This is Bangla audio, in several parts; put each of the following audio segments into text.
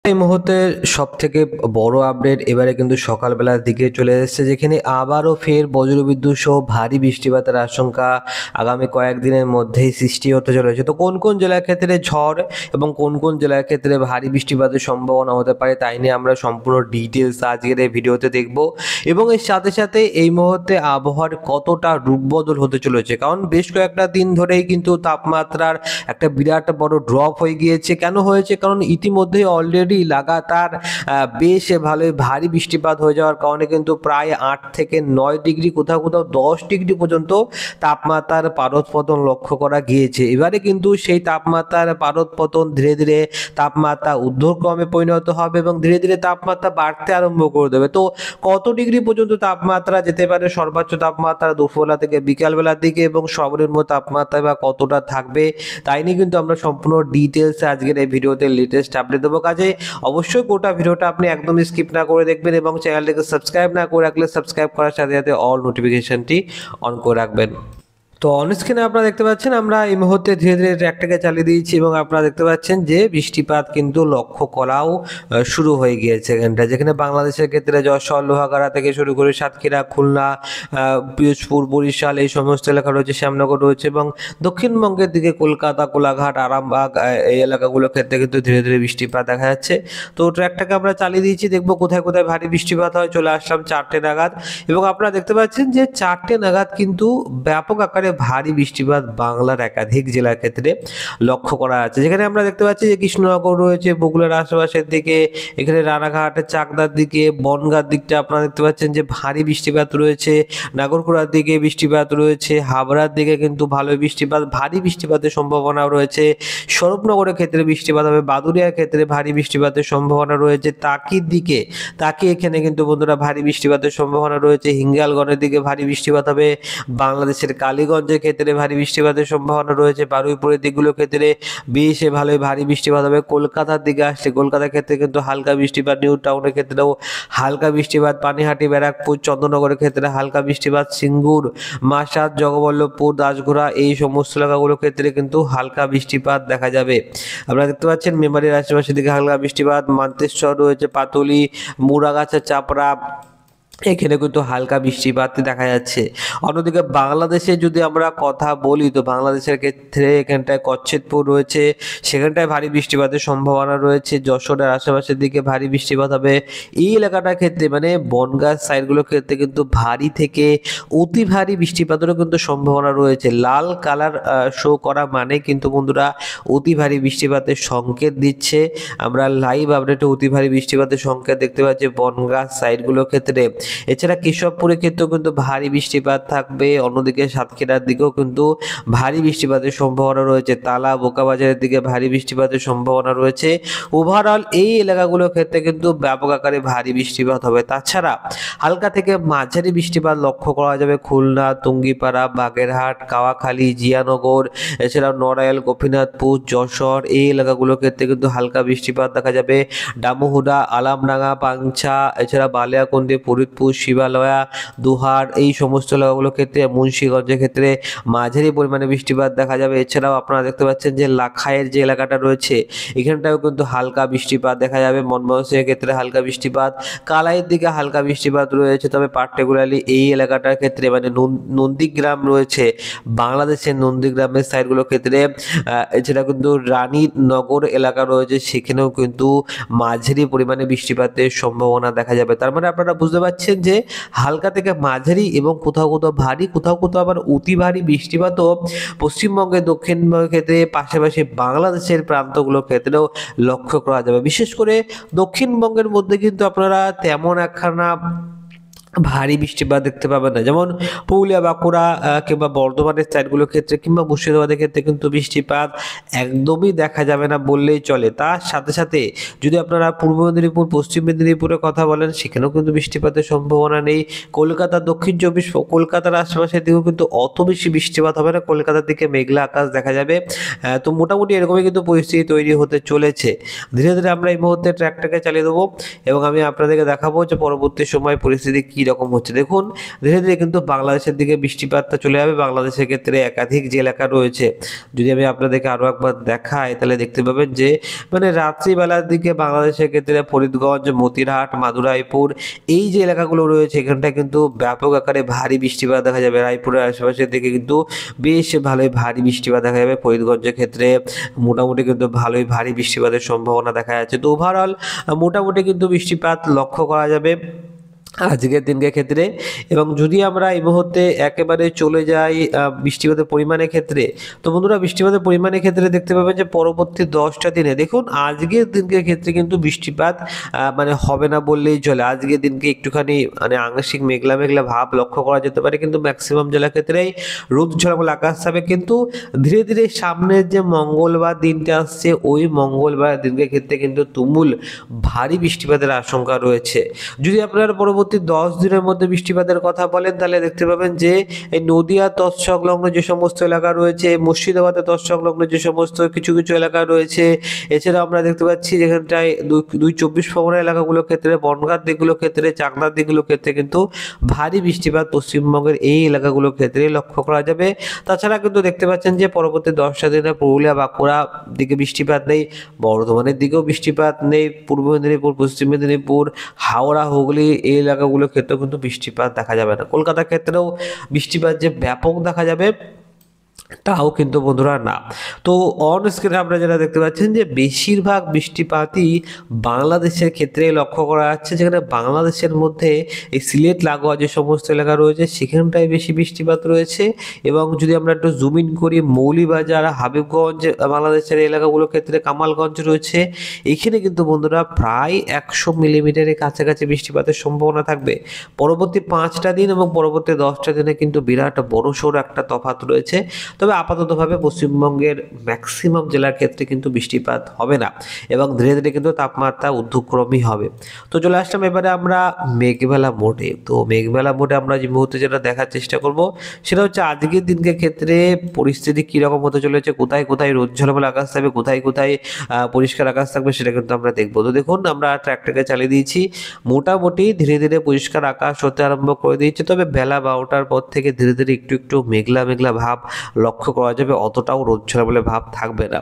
এই মুহূর্তে সবথেকে বড় আপডেট এবারে কিন্তু সকালবেলার দিকে চলে এসেছে, যেখানে আবারও ফের বজ্রবিদ্যুৎ সহ ভারী বৃষ্টিপাতের আশঙ্কা আগামী কয়েকদিনের মধ্যেই সৃষ্টি হতে চলেছে। তো কোন কোন জেলার ক্ষেত্রে ঝড় এবং কোন কোন জেলার ক্ষেত্রে ভারী বৃষ্টিপাতের সম্ভাবনা হতে পারে, তাই নিয়ে আমরা সম্পূর্ণ ডিটেলস আজকের এই ভিডিওতে দেখব। এবং এর সাথে সাথে এই মুহূর্তে আবহাওয়ার কতটা রূপবদল হতে চলেছে, কারণ বেশ কয়েকটা দিন ধরেই কিন্তু তাপমাত্রার একটা বিরাট বড় ড্রপ হয়ে গিয়েছে। কেন হয়েছে? কারণ ইতিমধ্যেই অলরেডি লাগাতার বেশ ভালোই ভারী বৃষ্টিপাত হয়ে যাওয়ার কারণে কিন্তু প্রায় 8 থেকে 9 ডিগ্রি, কোথাও কোথাও 10 ডিগ্রি পর্যন্ত তাপমাত্রার পারদপতন লক্ষ্য করা গিয়েছে। এবারে কিন্তু সেই তাপমাত্রার পারদপতন ধীরে ধীরে তাপমাত্রা ঊর্ধ্বক্রমে পরিণত হবে এবং ধীরে ধীরে তাপমাত্রা বাড়তে আরম্ভ করে দেবে। তো কত ডিগ্রি পর্যন্ত তাপমাত্রা যেতে পারে? সর্বোচ্চ তাপমাত্রা দুপুরবেলা থেকে বিকালবেলার দিকে এবং সর্বনিম্ন তাপমাত্রা বা কতটা থাকবে, তাই নিয়ে কিন্তু আমরা সম্পূর্ণ ডিটেলস আজকের এই ভিডিওতে লেটেস্ট আপডেট দেবো। কাজে অবশ্যই গোটা ভিডিওটা আপনি একদম স্কিপ না করে দেখবেন এবং চ্যানেলটিকে সাবস্ক্রাইব না করে রাখলে সাবস্ক্রাইব করার সাথে সাথে অল নোটিফিকেশনটি অন করে রাখবেন। তো অন স্ক্রিনে আপনারা দেখতে পাচ্ছেন আমরা এই মুহূর্তে ধীরে ধীরে ট্র্যাকটাকে চালিয়ে দিয়েছি এবং আপনারা দেখতে পাচ্ছেন যে বৃষ্টিপাত কিন্তু লক্ষ্য করাও শুরু হয়ে গিয়েছে এখানটা, যেখানে বাংলাদেশের ক্ষেত্রে যশোর, লোহাগাড়া থেকে শুরু করে সাতক্ষীরা, খুলনা, পিরোজপুর, বরিশাল এই সমস্ত এলাকা রয়েছে, শ্যামনগর রয়েছে এবং দক্ষিণবঙ্গের দিকে কলকাতা, কোলাঘাট, আরামবাগ এই এলাকাগুলোর ক্ষেত্রে কিন্তু ধীরে ধীরে বৃষ্টিপাত দেখা যাচ্ছে। তো ট্র্যাকটাকে আমরা চালিয়ে দিয়েছি, দেখবো কোথায় কোথায় ভারী বৃষ্টিপাত হয়। চলে আসলাম 4টে নাগাদ এবং আপনারা দেখতে পাচ্ছেন যে 4টে নাগাদ কিন্তু ব্যাপক আকারে ভারী বৃষ্টিপাত বাংলার একাধিক জেলার ক্ষেত্রে লক্ষ্য করা যাচ্ছে। যেখানে আমরা দেখতে পাচ্ছি যে কৃষ্ণনগর রয়েছে, বগুড়ার আশেপাশের দিকে, এখানে রানাঘাট, চাকদার দিকে, বনগাঁর দিকটা আপনারা দেখতে পাচ্ছেন যে ভারী বৃষ্টিপাত রয়েছে। নাগরকোড়ার দিকে বৃষ্টিপাত রয়েছে, হাবড়ার দিকে কিন্তু ভালো বৃষ্টিপাত, ভারী বৃষ্টিপাতের সম্ভাবনা রয়েছে। স্বরূপনগরের ক্ষেত্রে বৃষ্টিপাত হবে, বাদুড়িয়ার ক্ষেত্রে ভারী বৃষ্টিপাতের সম্ভাবনা রয়েছে। তাকির দিকে, তাকি এখানে কিন্তু বন্ধুরা ভারী বৃষ্টিপাতের সম্ভাবনা রয়েছে। হিঙ্গালগড়ের দিকে ভারী বৃষ্টিপাত হবে, বাংলাদেশের কালীগঞ্জের ক্ষেত্রে ভারী বৃষ্টিপাতের সম্ভাবনা রয়েছে। বারুইপুরের দিকগুলোর ক্ষেত্রে বেশ ভালোই ভারী বৃষ্টিপাত হবে। কলকাতার দিকে আসছে, কলকাতার ক্ষেত্রে কিন্তু হালকা বৃষ্টিপাত, নিউ টাউনের ক্ষেত্রেও হালকা বৃষ্টিপাত, পানিহাটি, ব্যারাকপুর, চন্দননগরের ক্ষেত্রে হালকা বৃষ্টিপাত, সিঙ্গুর, মাসাদ, জগবল্লভপুর, দাসঘোড়া এই সমস্ত এলাকাগুলোর ক্ষেত্রে কিন্তু হালকা বৃষ্টিপাত দেখা যাবে। আপনারা দেখতে পাচ্ছেন মেমারির আশেপাশের দিকে হালকা বৃষ্টিপাত, মান্তেশ্বর রয়েছে, পাতুলি, মুড়াগাছা, চাপড়া এখানে কিন্তু হালকা বৃষ্টিপাত দেখা যাচ্ছে। অন্যদিকে বাংলাদেশে যদি আমরা কথা বলি, তো বাংলাদেশের ক্ষেত্রে এখানটায় কচ্ছেদপুর রয়েছে, সেখানটায় ভারী বৃষ্টিপাতের সম্ভাবনা রয়েছে। যশোরের আশেপাশের দিকে ভারী বৃষ্টিপাত হবে। এই এলাকাটার ক্ষেত্রে মানে বনগাঁ সাইডগুলোর ক্ষেত্রে কিন্তু ভারী থেকে অতি ভারী বৃষ্টিপাতেরও কিন্তু সম্ভাবনা রয়েছে। লাল কালার শো করা মানে কিন্তু বন্ধুরা অতি ভারী বৃষ্টিপাতের সংকেত দিচ্ছে। আমরা লাইভ আপডেটে অতি ভারী বৃষ্টিপাতের সংকেত দেখতে পাচ্ছি বনগাঁ সাইডগুলোর ক্ষেত্রে। এছাড়া কেশবপুরের ক্ষেত্রেও কিন্তু ভারী বৃষ্টিপাত থাকবে। অন্যদিকে সাতক্ষীরার দিকেও কিন্তু ভারী বৃষ্টিপাতের সম্ভাবনা রয়েছে। তালা, বোকাবাজারের দিকে ভারী বৃষ্টিপাতের সম্ভাবনা রয়েছে। ওভারঅল এই এলাকাগুলোর ক্ষেত্রে কিন্তু ব্যাপক আকারে ভারী বৃষ্টিপাত হবে। তাছাড়া হালকা থেকে মাঝারি বৃষ্টিপাত লক্ষ্য করা যাবে খুলনা, টুঙ্গিপাড়া, বাগেরহাট, কাওয়াখালী, জিয়ানগর, এছাড়াও নড়াইল, গোপীনাথপুর, যশোর এই এলাকাগুলোর ক্ষেত্রে কিন্তু হালকা বৃষ্টিপাত দেখা যাবে। ডামুহুদা, আলামডাঙ্গা, পাংছা, এছাড়া বালিয়াকন্দি, ফরিদপুর, শিবালয়া, দুহার এই সমস্ত এলাকাগুলোর ক্ষেত্রে, মুন্সিগঞ্জের ক্ষেত্রে মাঝারি পরিমাণে বৃষ্টিপাত দেখা যাবে। এছাড়াও আপনারা দেখতে পাচ্ছেন যে লাখাইয়ের যে এলাকাটা রয়েছে এখানটাও কিন্তু হালকা বৃষ্টিপাত দেখা যাবে। ময়মনসিংহের ক্ষেত্রে হালকা বৃষ্টিপাত, কালাইয়ের দিকে হালকা বৃষ্টিপাত রয়েছে। তবে পার্টিকুলারলি এই এলাকাটার ক্ষেত্রে মানে নন্দীগ্রাম রয়েছে, বাংলাদেশের নন্দীগ্রামের সাইডগুলোর ক্ষেত্রে, এছাড়া কিন্তু রানীনগর এলাকা রয়েছে, সেখানেও কিন্তু মাঝারি পরিমাণে বৃষ্টিপাতের সম্ভাবনা দেখা যাবে। তার মানে আপনারা বুঝতে পারছেন যে হালকা থেকে মাঝারি এবং কোথাও কোথাও ভারী, কোথাও কোথাও আবার অতি ভারী বৃষ্টিপাতও পশ্চিমবঙ্গের, দক্ষিণবঙ্গের ক্ষেত্রে, পাশাপাশি বাংলাদেশের প্রান্তগুলোর ক্ষেত্রেও লক্ষ্য করা যাবে। বিশেষ করে দক্ষিণবঙ্গের মধ্যে কিন্তু আপনারা তেমন একখানা ভারী বৃষ্টিপাত দেখতে পাবেন না। যেমন পুরুলিয়া, বাঁকুড়া কিংবা বর্ধমানের সাইডগুলোর ক্ষেত্রে কিংবা মুর্শিদাবাদের ক্ষেত্রে কিন্তু বৃষ্টিপাত একদমই দেখা যাবে না বললেই চলে। তার সাথে সাথে যদি আপনারা পূর্ব মেদিনীপুর, পশ্চিম মেদিনীপুরের কথা বলেন, সেখানেও কিন্তু বৃষ্টিপাতের সম্ভাবনা নেই। কলকাতা, দক্ষিণ চব্বিশ, কলকাতার আশেপাশের দিকেও কিন্তু অত বেশি বৃষ্টিপাত হবে না, কলকাতার দিকে মেঘলা আকাশ দেখা যাবে। তো মোটামুটি এরকমই কিন্তু পরিস্থিতি তৈরি হতে চলেছে। ধীরে ধীরে আমরা এই মুহূর্তে ট্র্যাকটাকে চালিয়ে দেবো এবং আমি আপনাদেরকে দেখাবো যে পরবর্তী সময় পরিস্থিতি কী রকম হচ্ছে দেখুন, ধীরে ধীরে কিন্তু বাংলাদেশের দিকে বৃষ্টিপাতটা চলে যাবে। বাংলাদেশের ক্ষেত্রে একাধিক যে এলাকা রয়েছে, যদি আমি আপনাদেরকে আরও একবার দেখাই তাহলে দেখতে পাবেন যে মানে রাত্রিবেলার দিকে বাংলাদেশের ক্ষেত্রে ফরিদগঞ্জ, মতিরহাট, মাদুরাইপুর এই যে এলাকাগুলো রয়েছে এখানটায় কিন্তু ব্যাপক আকারে ভারী বৃষ্টিপাত দেখা যাবে। রায়পুরের আশেপাশের দিকে কিন্তু বেশ ভালোই ভারী বৃষ্টিপাত দেখা যাবে। ফরিদগঞ্জের ক্ষেত্রে মোটামুটি কিন্তু ভালোই ভারী বৃষ্টিপাতের সম্ভাবনা দেখা যাচ্ছে। তো ওভারঅল মোটামুটি কিন্তু বৃষ্টিপাত লক্ষ্য করা যাবে আজকের দিনকে ক্ষেত্রে। এবং যদি আমরা এই মুহূর্তে একেবারে চলে যাই বৃষ্টিপাতের পরিমাণের ক্ষেত্রে, তো বন্ধুরা বৃষ্টিপাতের পরিমাণের ক্ষেত্রে দেখতে পাবেন যে পরবর্তী 10টা দিনে দেখুন আজকের দিনকে ক্ষেত্রে কিন্তু বৃষ্টিপাত মানে হবে না বললেই চলে। আজকের দিনকে একটুখানি মানে আংশিক মেঘলা মেঘলা ভাব লক্ষ্য করা যেতে পারে, কিন্তু ম্যাক্সিমাম জেলার ক্ষেত্রেই রোদ ঝলমলে আকাশ থাকবে। কিন্তু ধীরে ধীরে সামনের যে মঙ্গলবার দিনটা আসছে ওই মঙ্গলবার দিনকে ক্ষেত্রে কিন্তু তুমুল ভারী বৃষ্টিপাতের আশঙ্কা রয়েছে। যদি আপনারা পরবর্তী 10 দিনের মধ্যে বৃষ্টিপাতের কথা বলেন তাহলে দেখতে পাবেন যে এই নদিয়া তৎসংলগ্ন যে সমস্ত এলাকা রয়েছে, মুর্শিদাবাদের তৎসংলগ্ন যে সমস্ত কিছু কিছু এলাকা রয়েছে, এছাড়া আমরা দেখতে পাচ্ছি যেখানটায় 24 পরগনা এলাকাগুলোর ক্ষেত্রে, বনগাঁর দিকগুলোর ক্ষেত্রে, চাকদার দিকগুলোর ক্ষেত্রে কিন্তু ভারী বৃষ্টিপাত পশ্চিমবঙ্গের এই এলাকাগুলোর ক্ষেত্রে লক্ষ্য করা যাবে। তাছাড়া কিন্তু দেখতে পাচ্ছেন যে পরবর্তী 10টা দিনে পুরুলিয়া, বাঁকুড়া দিকে বৃষ্টিপাত নেই, বর্ধমানের দিকেও বৃষ্টিপাত নেই, পূর্ব মেদিনীপুর, পশ্চিম মেদিনীপুর, হাওড়া, হুগলি এই এলাকাগুলোর ক্ষেত্রেও কিন্তু বৃষ্টিপাত দেখা যাবে না। কলকাতার ক্ষেত্রেও বৃষ্টিপাত যে ব্যাপক দেখা যাবে তাও কিন্তু বন্ধুরা না। তো অন স্ক্রিনে আপনারা যেটা দেখতে পাচ্ছেন যে বেশিরভাগ বৃষ্টিপাতই বাংলাদেশের ক্ষেত্রে লক্ষ্য করা যাচ্ছে, যেখানে বাংলাদেশের মধ্যে এই সিলেট লাগোয়া যে সমস্ত এলাকা রয়েছে সেখানটায় বেশি বৃষ্টিপাত রয়েছে। এবং যদি আমরা একটু জুম ইন করি, মৌলিবাজার, হাবিবগঞ্জ বাংলাদেশের এলাকাগুলোর ক্ষেত্রে, কামালগঞ্জ রয়েছে, এখানে কিন্তু বন্ধুরা প্রায় 100 মিলিমিটারের কাছাকাছি বৃষ্টিপাতের সম্ভাবনা থাকবে পরবর্তী 5টা দিন। এবং পরবর্তী 10টা দিনে কিন্তু বিরাট বড়সড় একটা তফাৎ রয়েছে। তবে আপাততভাবে পশ্চিমবঙ্গের ম্যাক্সিমাম জেলার ক্ষেত্রে কিন্তু বৃষ্টিপাত হবে না এবং ধীরে ধীরে কিন্তু তাপমাত্রা ঊর্ধ্বক্রমই হবে। তো চলে আসলাম এবারে আমরা মেঘবেলা মোডে। তো মেঘবেলা মোডে আমরা যে মুহূর্তে যেটা দেখার চেষ্টা করব সেটা হচ্ছে আজকের দিনকে ক্ষেত্রে পরিস্থিতি কীরকম হতে চলেছে, কোথায় কোথায় রোদ ঝলমলে আকাশ থাকবে, কোথায় কোথায় পরিষ্কার আকাশ থাকবে, সেটা কিন্তু আমরা দেখবো। তো দেখুন আমরা ট্র্যাকটাকে চালিয়ে দিয়েছি, মোটামুটি ধীরে ধীরে পরিষ্কার আকাশ হতে আরম্ভ করে দিয়েছে। তবে বেলা 12টার পর থেকে ধীরে ধীরে একটু একটু মেঘলা মেঘলা ভাব লক্ষ্য করা যাবে, অতটাও রোদ ঝলমলে ভাব থাকবে না।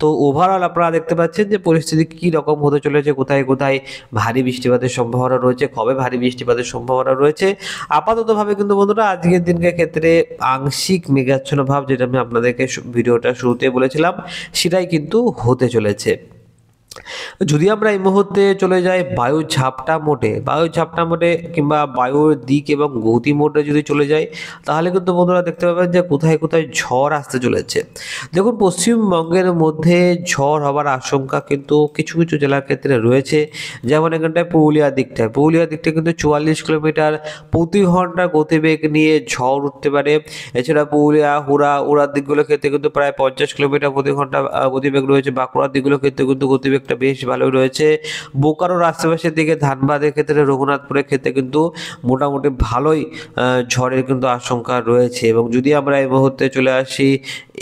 তো ওভারঅল আপনারা দেখতে পাচ্ছেন যে পরিস্থিতি কী রকম হতে চলেছে, কোথায় কোথায় ভারী বৃষ্টিপাতের সম্ভাবনা রয়েছে, কবে ভারী বৃষ্টিপাতের সম্ভাবনা রয়েছে। আপাততভাবে কিন্তু বন্ধুরা আজকের দিনকে ক্ষেত্রে আংশিক মেঘাচ্ছন্ন ভাব, যেটা আমি আপনাদেরকে ভিডিওটা শুরুতে বলেছিলাম, সেটাই কিন্তু হতে চলেছে। যদি আমরা এই মুহূর্তে চলে যাই বায়ু ঝাপটা মোডে কিংবা বায়ুর দিক এবং গতি মোডে যদি চলে যাই তাহলে কিন্তু বন্ধুরা দেখতে পাবেন যে কোথায় কোথায় ঝড় আসতে চলেছে। দেখুন পশ্চিমবঙ্গের মধ্যে ঝড় হওয়ার আশঙ্কা কিন্তু কিছু কিছু জেলার ক্ষেত্রে রয়েছে। যেমন এখানটায় পুরুলিয়ার দিকটা কিন্তু 44 কিলোমিটার প্রতি ঘন্টা গতিবেগ নিয়ে ঝড় উঠতে পারে। এছাড়া পুরুলিয়া, হুড়ার দিকগুলোর ক্ষেত্রে কিন্তু প্রায় 50 কিলোমিটার প্রতি ঘন্টা গতিবেগ রয়েছে। বাঁকুড়ার দিকগুলোর ক্ষেত্রে কিন্তু গতিবেগটা বেশ ভালো রয়েছে। বোকারোর আশেপাশের দিকে, ধানবাদের ক্ষেত্রে, রঘুনাথপুরের ক্ষেত্রে কিন্তু মোটামুটি ভালোই ঝড়ের কিন্তু আশঙ্কা রয়েছে। এবং যদি আমরা এই মুহূর্তে চলে আসি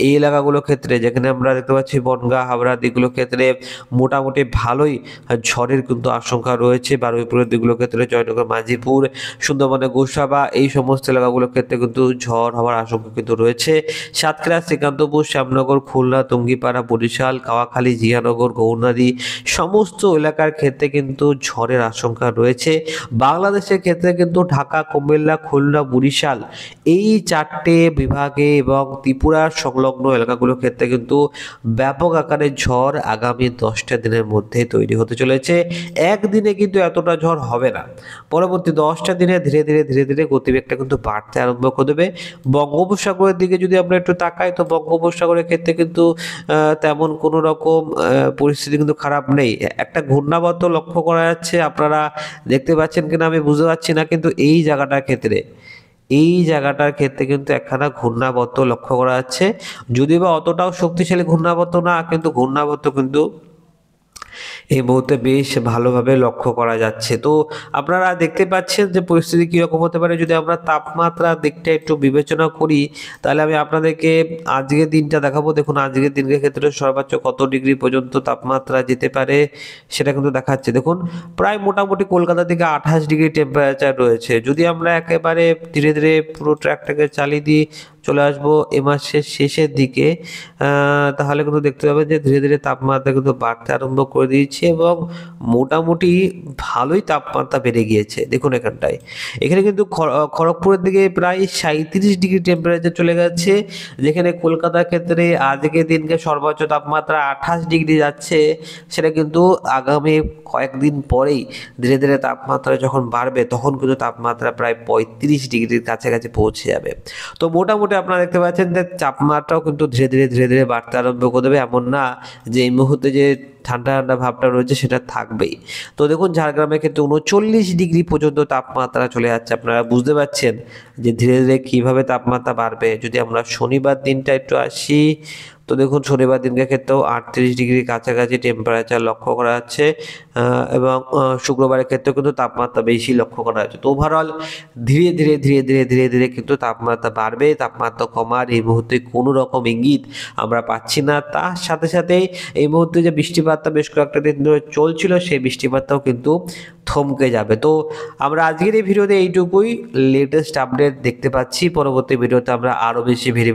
এই এলাকাগুলোর ক্ষেত্রে, যেখানে আমরা দেখতে পাচ্ছি বনগাঁ, হাবড়ার দিকগুলোর ক্ষেত্রে মোটামুটি ভালোই ঝড়ের কিন্তু আশঙ্কা রয়েছে। বারুইপুরের দিকগুলোর ক্ষেত্রে, জয়নগর, মাঝিপুর, সুন্দরবনের গোসাবা এই সমস্ত এলাকাগুলোর ক্ষেত্রে কিন্তু ঝড় হওয়ার আশঙ্কা কিন্তু রয়েছে। সাতক্ষীরা, শ্রীকান্তপুর, শ্যামনগর, খুলনা, টুঙ্গিপাড়া, বরিশাল, কাওয়াখালী, জিয়ানগর, গৌরনদী সমস্ত এলাকার ক্ষেত্রে কিন্তু ঝড়ের আশঙ্কা রয়েছে। বাংলাদেশের ক্ষেত্রে কিন্তু ঢাকা, কুমিল্লা, খুলনা, বরিশাল এই 4টে বিভাগে এবং ত্রিপুরার সংলগ্ন এলাকাগুলোর ক্ষেত্রে কিন্তু ব্যাপক আকারে ঝড় আগামী 10টা দিনের মধ্যে তৈরি হতে চলেছে। একদিনে কিন্তু এতটা ঝড় হবে না, পরবর্তী 10টা দিনে ধীরে ধীরে গতিবেগটা কিন্তু বাড়তে আরম্ভ করে দেবে। বঙ্গোপসাগরের দিকে যদি আমরা একটু তাকাই তো বঙ্গোপসাগরের ক্ষেত্রে কিন্তু তেমন কোনো রকম পরিস্থিতি কিন্তু খারাপ নেই। একটা ঘূর্ণাবর্ত লক্ষ্য করা যাচ্ছে, আপনারা দেখতে পাচ্ছেন কিনা আমি বুঝতে পারছি না, কিন্তু এই জায়গাটার ক্ষেত্রে কিন্তু একখানা ঘূর্ণাবর্ত লক্ষ্য করা যাচ্ছে। যদিও বা অতটাও শক্তিশালী ঘূর্ণাবর্ত না, কিন্তু ঘূর্ণাবর্ত কিন্তু এই মুহূর্তে বেশ ভালোভাবে লক্ষ্য করা যাচ্ছে। তো আপনারা দেখতে পাচ্ছেন যে পরিস্থিতি কীরকম হতে পারে। যদি আমরা তাপমাত্রার দিকটা একটু বিবেচনা করি, তাহলে আমি আপনাদেরকে আজকের দিনটা দেখাবো। দেখুন আজকের দিনের ক্ষেত্রে সর্বোচ্চ কত ডিগ্রি পর্যন্ত তাপমাত্রা যেতে পারে সেটা কিন্তু দেখাচ্ছে। দেখুন প্রায় মোটামুটি কলকাতা থেকে 28 ডিগ্রি টেম্পারেচার রয়েছে। যদি আমরা একেবারে ধীরে ধীরে পুরো ট্র্যাকটাকে চালিয়ে দিয়ে চলে আসবো এ মাসের শেষের দিকে, তাহলে কিন্তু দেখতে পাবেন যে ধীরে ধীরে তাপমাত্রা কিন্তু বাড়তে আরম্ভ করে দিয়েছে এবং মোটামুটি ভালোই তাপমাত্রা বেড়ে গিয়েছে। দেখুন এখানটায়, এখানে কিন্তু খড়গপুরের দিকে প্রায় 37 ডিগ্রি টেম্পারেচার চলে গেছে, যেখানে কলকাতার ক্ষেত্রে আজকের দিনকে সর্বোচ্চ তাপমাত্রা 28 ডিগ্রি যাচ্ছে। সেটা কিন্তু আগামী কয়েকদিন পরেই ধীরে ধীরে তাপমাত্রা যখন বাড়বে তখন কিন্তু তাপমাত্রা প্রায় 35 ডিগ্রির কাছাকাছি পৌঁছে যাবে। তো মোটামুটি আপনারা দেখতে পাচ্ছেন যে তাপমাত্রাও কিন্তু ধীরে ধীরে বাড়তে আরম্ভ করে দেবে। এমন না যে এই মুহূর্তে যে ঠান্ডা ঠান্ডা ভাবটা রয়েছে সেটা থাকবেই। তো দেখুন ঝাড়গ্রামের ক্ষেত্রে 39 ডিগ্রি পর্যন্ত তাপমাত্রা চলে যাচ্ছে। আপনারা বুঝতে পারছেন যে ধীরে ধীরে কীভাবে তাপমাত্রা বাড়বে। যদি আমরা শনিবার দিনটা একটু আসি, তো দেখুন শনিবার দিনকার ক্ষেত্রেও 38 ডিগ্রির কাছাকাছি টেম্পারেচার লক্ষ্য করা যাচ্ছে, এবং শুক্রবারের ক্ষেত্রেও কিন্তু তাপমাত্রা বেশি লক্ষ্য করা যাচ্ছে। তো ওভারঅল ধীরে ধীরে কিন্তু তাপমাত্রা বাড়বে। তাপমাত্রা কমার এই মুহূর্তে কোনো রকম ইঙ্গিত আমরা পাচ্ছি না। তার সাথে সাথেই এই মুহূর্তে যে বৃষ্টিপাতটা বেশ কয়েকটা দিন ধরে চলছিল, সেই বৃষ্টিপাতটাও কিন্তু থমকে যাবে। তো আমরা আজকের এই ভিডিওতে এইটুকুই লেটেস্ট আপডেট দেখতে পাচ্ছি। পরবর্তী ভিডিওতে আমরা আরও বেশি ভেরি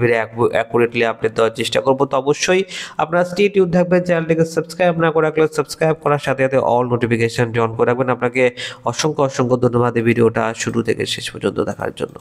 অ্যাকুরেটলি আপডেট দেওয়ার চেষ্টা করবো। তো অবশ্যই আপনারা স্টে টিউন থাকবেন। চ্যানেলটিকে সাবস্ক্রাইব না করে রাখলে সাবস্ক্রাইব করার সাথে সাথে অল নোটিফিকেশনটি অন করে রাখবেন। আপনাকে অসংখ্য ধন্যবাদ এই ভিডিওটা শুরু থেকে শেষ পর্যন্ত দেখার জন্য।